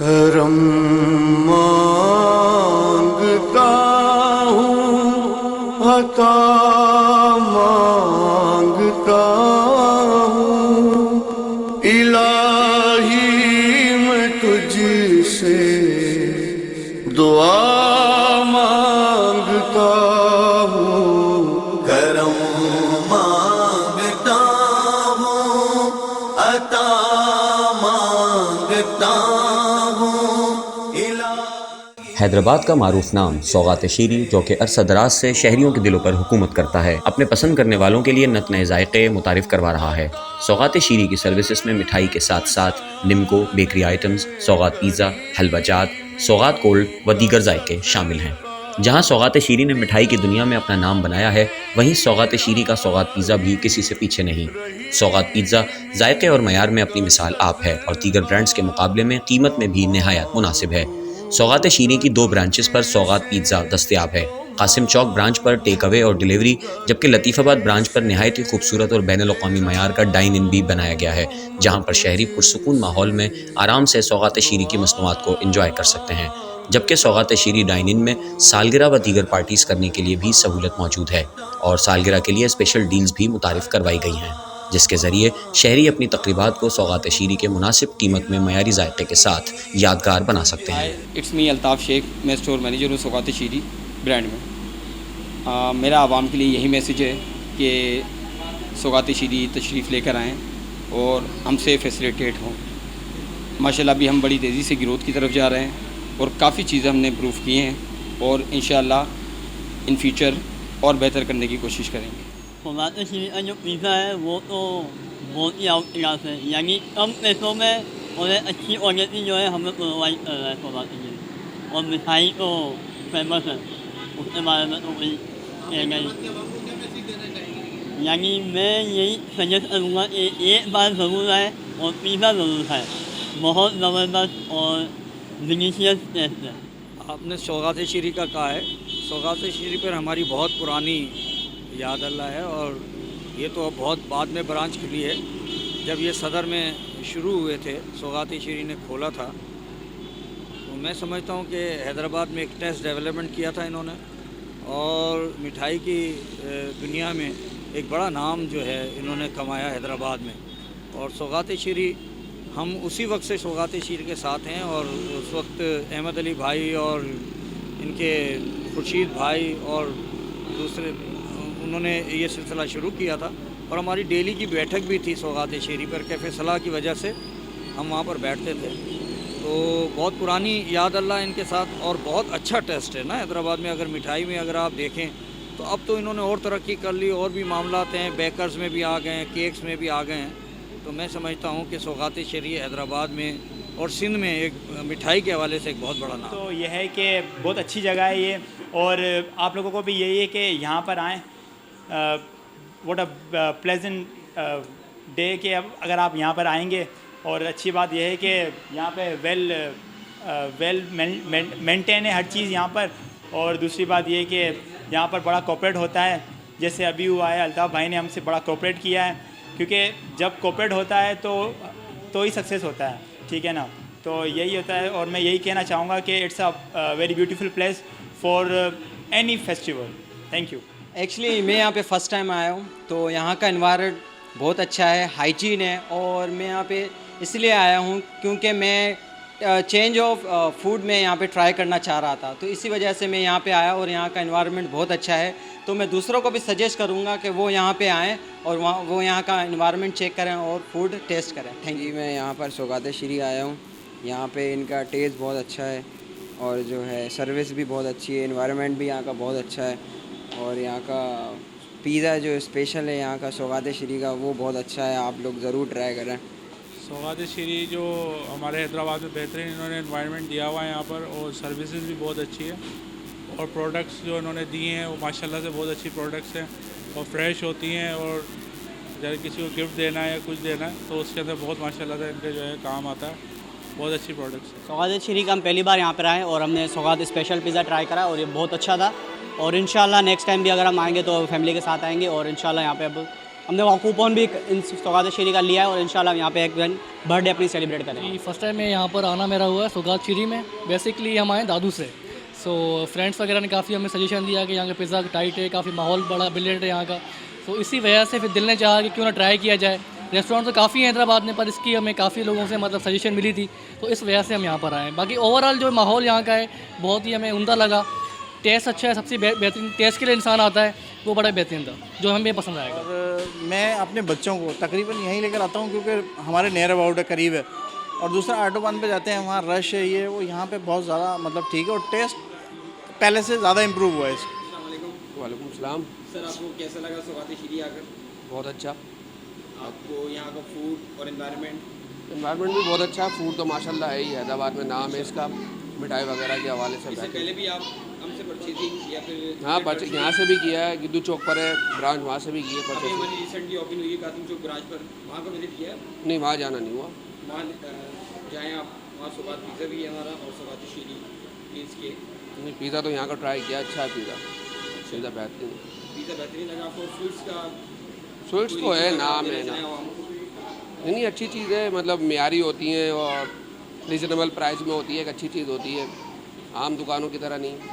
करम मांगता हूँ, अता मांगता हूँ, इलाही मैं तुझसे दुआ मांगता हूँ। करम मांगता हूँ, अता मांगता हूँ। हैदराबाद का मारूफ नाम सौगात शीरी, जो कि अरसा दराज से शहरियों के दिलों पर हुकूमत करता है, अपने पसंद करने वालों के लिए नत नए जायके मुतारिफ करवा रहा है। सौगात शीरी की सर्विसेज में मिठाई के साथ साथ निम्को, बेकरी आइटम्स, सौगात पिज़्ज़ा, हलवा जात, सौगात कोल्ड व दीगर जायके शामिल हैं। जहां सौगात शीरी ने मिठाई की दुनिया में अपना नाम बनाया है, वहीं सौगात शीरी का सौगात पिज़्ज़ा भी किसी से पीछे नहीं। सौगात पिज़्ज़ा जायके और मयार में अपनी मिसाल आप है और दीगर ब्रांड्स के मुकाबले में कीमत में भी नहायत मुनासिब है। सौगात शीरी की 2 ब्रांचेस पर सौगात पिज़्ज़ा दस्तयाब है। कासिम चौक ब्रांच पर टेक अवे और डिलीवरी, जबकि लतीफ़ाबाद ब्रांच पर नहायत ही खूबसूरत और बैनुल अक़वामी मयार का डाइन इन भी बनाया गया है, जहां पर शहरी पुरसुकून माहौल में आराम से सौगात शीरी की मसनूआत को इंजॉय कर सकते हैं। जबकि सौगात शीरी डाइन इन में सालगिरह व दीगर पार्टीज़ करने के लिए भी सहूलत मौजूद है और सालगिरह के लिए स्पेशल डील्स भी मुतारिफ करवाई गई हैं, जिसके ज़रिए शहरी अपनी तकरीबात को सौगात शीरी के मुनासिब कीमत में मयारी जायके के साथ यादगार बना सकते हैं। इट्स मी अल्ताफ़ शेख, मैं स्टोर मैनेजर हूँ सौगात शीरी ब्रांड में। मेरा आवाम के लिए यही मैसेज है कि सौगात शीरी तशरीफ़ लेकर आएँ और हमसे फैसिलिटेट हों। माशाल्लाह अभी हम बड़ी तेज़ी से ग्रोथ की तरफ जा रहे हैं और काफ़ी चीज़ें हमने इम्प्रूव की हैं और इंशाअल्लाह इन फ्यूचर और बेहतर करने की कोशिश करेंगे। सौगात शीरी का जो पिज़्ज़ा है वो तो बहुत ही आउट क्लास है, यानी कम पैसों में और अच्छी क्वालिटी जो है हमें प्रोवाइड कर रहा है सौगात शीरी। और मिठाई तो फेमस है, उसके बारे में तो कोई कहना नहीं। यानी मैं यही सजेस्ट करूँगा कि एक बार ज़रूर आए और पिज़्ज़ा ज़रूर खाएँ, बहुत ज़बरदस्त और डिलीशियस टेस्ट है। आपने सौगात शीरी का कहा है, सौगात शीरी पर हमारी बहुत पुरानी याद अल्लाह है और ये तो अब बहुत बाद में ब्रांच खुली है। जब ये सदर में शुरू हुए थे, सौगात शीरी ने खोला था, तो मैं समझता हूँ कि हैदराबाद में एक टेस्ट डेवलपमेंट किया था इन्होंने और मिठाई की दुनिया में एक बड़ा नाम जो है इन्होंने कमाया हैदराबाद में। और सौगात शीरी, हम उसी वक्त से सौगात शीरी के साथ हैं और उस वक्त अहमद अली भाई और इनके खुर्शीद भाई और दूसरे उन्होंने ये सिलसिला शुरू किया था और हमारी डेली की बैठक भी थी सौगात शीरी पर। कैफ़े सलाह की वजह से हम वहाँ पर बैठते थे, तो बहुत पुरानी याद अल्लाह इनके साथ। और बहुत अच्छा टेस्ट है ना हैदराबाद में, अगर मिठाई में अगर आप देखें तो अब तो इन्होंने और तरक्की कर ली, और भी मामलात हैं, बेकर्स में भी आ गए हैं, केक्स में भी आ गए हैं। तो मैं समझता हूँ कि सौगात शीरी हैदराबाद में और सिंध में एक मिठाई के हवाले से एक बहुत बड़ा नाम। तो यह है कि बहुत अच्छी जगह है ये, और आप लोगों को भी यही है कि यहाँ पर आएँ। व्हाट अ प्लेजेंट डे कि अब अगर आप यहाँ पर आएंगे, और अच्छी बात यह है कि यहाँ पे वेल मेंटेन है हर चीज़ यहाँ पर। और दूसरी बात यह है कि यहाँ पर बड़ा कोऑपरेट होता है, जैसे अभी हुआ है, अल्ताफ़ भाई ने हमसे बड़ा कोऑपरेट किया है, क्योंकि जब कोऑपरेट होता है तो ही सक्सेस होता है, ठीक है ना। तो यही होता है, और मैं यही कहना चाहूँगा कि it's a very beautiful place for any festival. Thank you. Actually मैं यहाँ पे फ़र्स्ट टाइम आया हूँ, तो यहाँ का एनवायरनमेंट बहुत अच्छा है, हाइजीन है। और मैं यहाँ पे इसलिए आया हूँ क्योंकि मैं चेंज ऑफ फूड में यहाँ पे ट्राई करना चाह रहा था, तो इसी वजह से मैं यहाँ पे आया। और यहाँ का एनवायरनमेंट बहुत अच्छा है, तो मैं दूसरों को भी सजेस्ट करूँगा कि वो यहाँ पे आएँ और वो यहाँ का एनवायरनमेंट चेक करें और फूड टेस्ट करें। Thank you. मैं यहाँ पर सौगात शीरी आया हूँ। यहाँ पे इनका टेस्ट बहुत अच्छा है और जो है सर्विस भी बहुत अच्छी है, एनवायरनमेंट भी यहाँ का बहुत अच्छा है। और यहाँ का पिज़्ज़ा जो स्पेशल है यहाँ का सौगात शीरी का, वो बहुत अच्छा है, आप लोग ज़रूर ट्राई करें। सौगात शीरी जो हमारे हैदराबाद में बेहतरीन इन्होंने एनवायरनमेंट दिया हुआ है यहाँ पर, और सर्विसेज भी बहुत अच्छी है, और प्रोडक्ट्स जो इन्होंने दिए हैं वो माशाल्लाह से बहुत अच्छी प्रोडक्ट्स हैं और फ्रेश होती हैं। और अगर किसी को गिफ्ट देना है या कुछ देना है तो उसके अंदर बहुत माशाल्लाह से इनके जो है काम आता है, बहुत अच्छी प्रोडक्ट्स है। सौगात शीरी का हम पहली बार यहाँ पर आए और हमने सौगात स्पेशल पिज़्ज़ा ट्राई करा और ये बहुत अच्छा था। और इंशाल्लाह नेक्स्ट टाइम भी अगर हम आएंगे तो फैमिली के साथ आएंगे, और इंशाल्लाह यहाँ पे अब हमने वहाँ कूपन भी इन सौगात शीरी का लिया है और इंशाल्लाह यहाँ पे एक दिन बर्थडे अपनी सेलिब्रेट करेंगे। फर्स्ट टाइम मैं यहाँ पर आना मेरा हुआ है सौगात शीरी में। बेसिकली हम आए दादू से, सो फ्रेंड्स वगैरह ने काफ़ी हमें सजेशन दिया कि यहाँ का पिज़्ज़ा टाइट है, काफ़ी माहौल बड़ा ब्रिलियंट है यहाँ का। तो इसी वजह से फिर दिल ने चाहा कि क्यों ना ट्राई किया जाए। रेस्टोरेंट तो काफ़ी हैं हैदराबाद में, पर इसकी हमें काफ़ी लोगों से मतलब सजेशन मिली थी, तो इस वजह से हम यहाँ पर आए। बाकी ओवरऑल जो माहौल यहाँ का है बहुत ही हमें उम्दा लगा। टेस्ट अच्छा है, सबसे बेहतरीन टेस्ट के लिए इंसान आता है वो बड़ा बेहतरीन था, जो हमें पसंद आएगा। और मैं अपने बच्चों को तकरीबन यहीं लेकर आता हूँ क्योंकि हमारे नियर अबाउट है, करीब है। और दूसरा ऑटोबान पे जाते हैं, वहाँ रश है ये वो, यहाँ पे बहुत ज़्यादा मतलब ठीक है और टेस्ट पहले से ज़्यादा इम्प्रूव हुआ है इसका। वालेकुम सलाम। सर आपको कैसा लगा सौगात शीरी आकर? बहुत अच्छा। आपको यहाँ का फूड और एनवायरनमेंट? एनवायरनमेंट भी बहुत अच्छा है। फूड तो माशाल्लाह है ही, हैदराबाद में नाम है इसका, मिठाई वगैरह के हवाले से। इससे पहले भी आप हमसे परचेजिंग या फिर? हाँ, परचेज यहाँ से भी किया है, गिद्दू चौक पर है ब्रांच, वहाँ से भी किया अभी परचेज। हमारी रिसेंटली ओपन हुई है कासिम चौक ब्रांच पर, वहाँ का विजिट किया? नहीं, वहाँ जाना नहीं हुआ। वहाँ जाएँ आप, वहाँ सौगात पिज़्ज़ा भी है हमारा और सौगात शीरी प्लीज़ के। नहीं, पिज़्ज़ा तो यहाँ का ट्राई किया, अच्छा है पिज़्ज़ा, पिज़्ज़ा बेहतरीन है। पिज़्ज़ा बेहतरीन लगा आपको? स्वीट्स का? स्वीट्स तो है, नाम है ना। नहीं, अच्छी चीज़ है, मतलब मियारी होती हैं और रिजनेबल प्राइस में होती है, एक अच्छी चीज़ होती है, आम दुकानों की तरह नहीं।